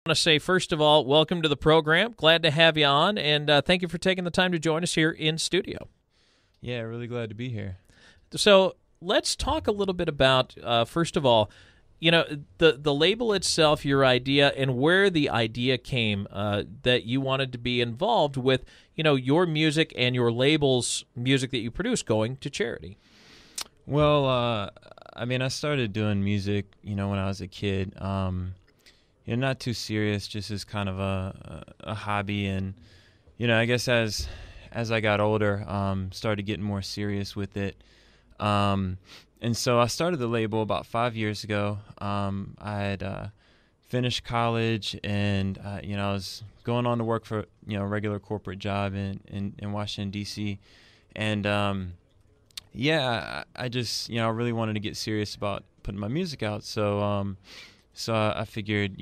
want to say, first of all, welcome to the program. Glad to have you on, and thank you for taking the time to join us here in studio. Yeah, really glad to be here. So let's talk a little bit about, first of all, the label itself, your idea, and where the idea came that you wanted to be involved with, your music and your label's music that you produce going to charity. Well, I started doing music, when I was a kid. Not too serious, just as kind of a hobby. And, I guess as I got older, started getting more serious with it. And so I started the label about 5 years ago. I had finished college, and I was going on to work for a regular corporate job in Washington D.C. And I just I really wanted to get serious about putting my music out. So I figured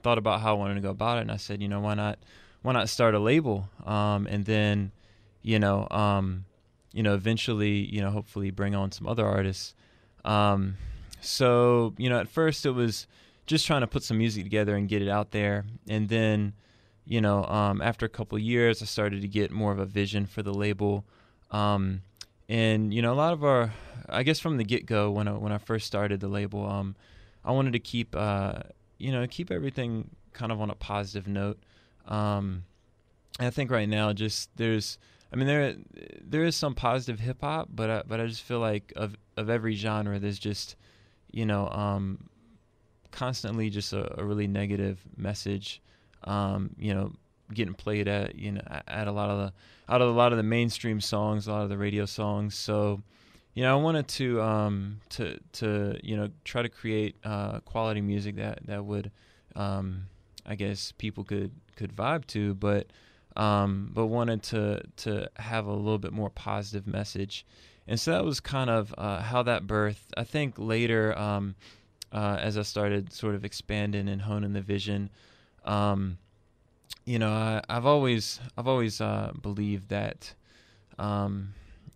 thought about how I wanted to go about it, and I said why not start a label, and then eventually, hopefully bring on some other artists. So, at first it was just trying to put some music together and get it out there. And then, after a couple of years, I started to get more of a vision for the label. And, a lot of I guess from the get-go, when I first started the label, I wanted to keep everything kind of on a positive note. I think right now there is some positive hip hop, but I just feel like of every genre, there's just, constantly just a really negative message, getting played at a lot of the mainstream songs, a lot of the radio songs. So, I wanted to try to create quality music that would, I guess people could vibe to, but wanted to have a little bit more positive message. And so that was kind of how that birthed. I think later, as I started sort of expanding and honing the vision, I've always believed that,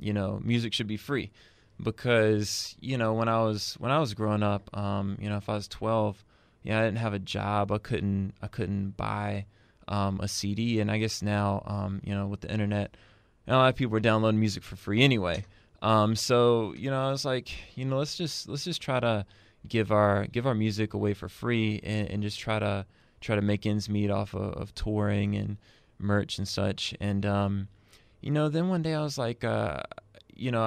music should be free, because, when I was growing up, if I was 12, I didn't have a job. I couldn't buy a CD, and I guess now, with the internet, a lot of people are downloading music for free anyway. So I was like, let's just try to give our music away for free, and just try to make ends meet off of touring and merch and such. And then one day I was like, I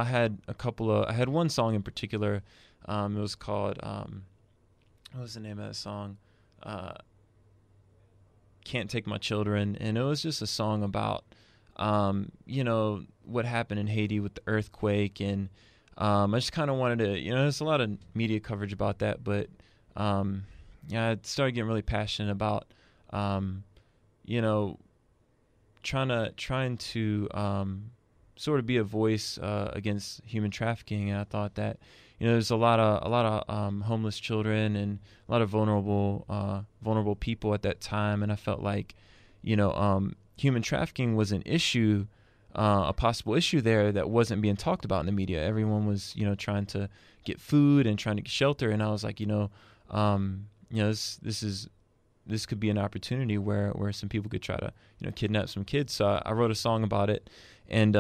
had one song in particular. It was called what was the name of that song? Can't Take My Children. And it was just a song about, what happened in Haiti with the earthquake. And I just kind of wanted to, there's a lot of media coverage about that, but I started getting really passionate about, trying to sort of be a voice against human trafficking. And I thought that, there's a lot of homeless children and a lot of vulnerable people at that time, and I felt like, human trafficking was an issue, a possible issue there that wasn't being talked about in the media. Everyone was, trying to get food and trying to get shelter, and I was like, this could be an opportunity where some people could try to, kidnap some kids. So I wrote a song about it, and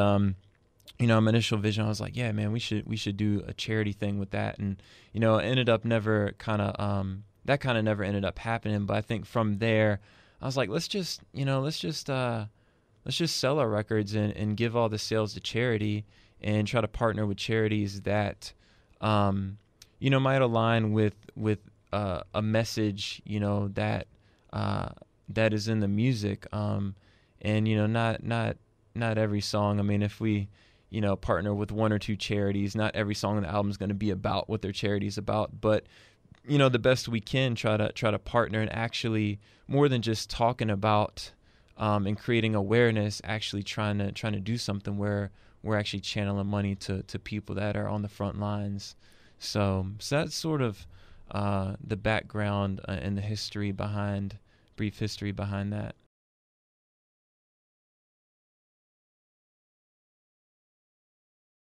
my initial vision, I was like, yeah, man, we should do a charity thing with that. And, it ended up never never ended up happening. But I think from there, I was like, let's just sell our records and give all the sales to charity, and try to partner with charities that, might align with a message, that is in the music. And, not every song. I mean, if we, partner with one or two charities, not every song on the album is going to be about what their charity is about, but, the best we can try to partner, and actually, more than just talking about, and creating awareness, actually trying to do something where we're actually channeling money to people that are on the front lines. So that's sort of the background and the brief history behind that.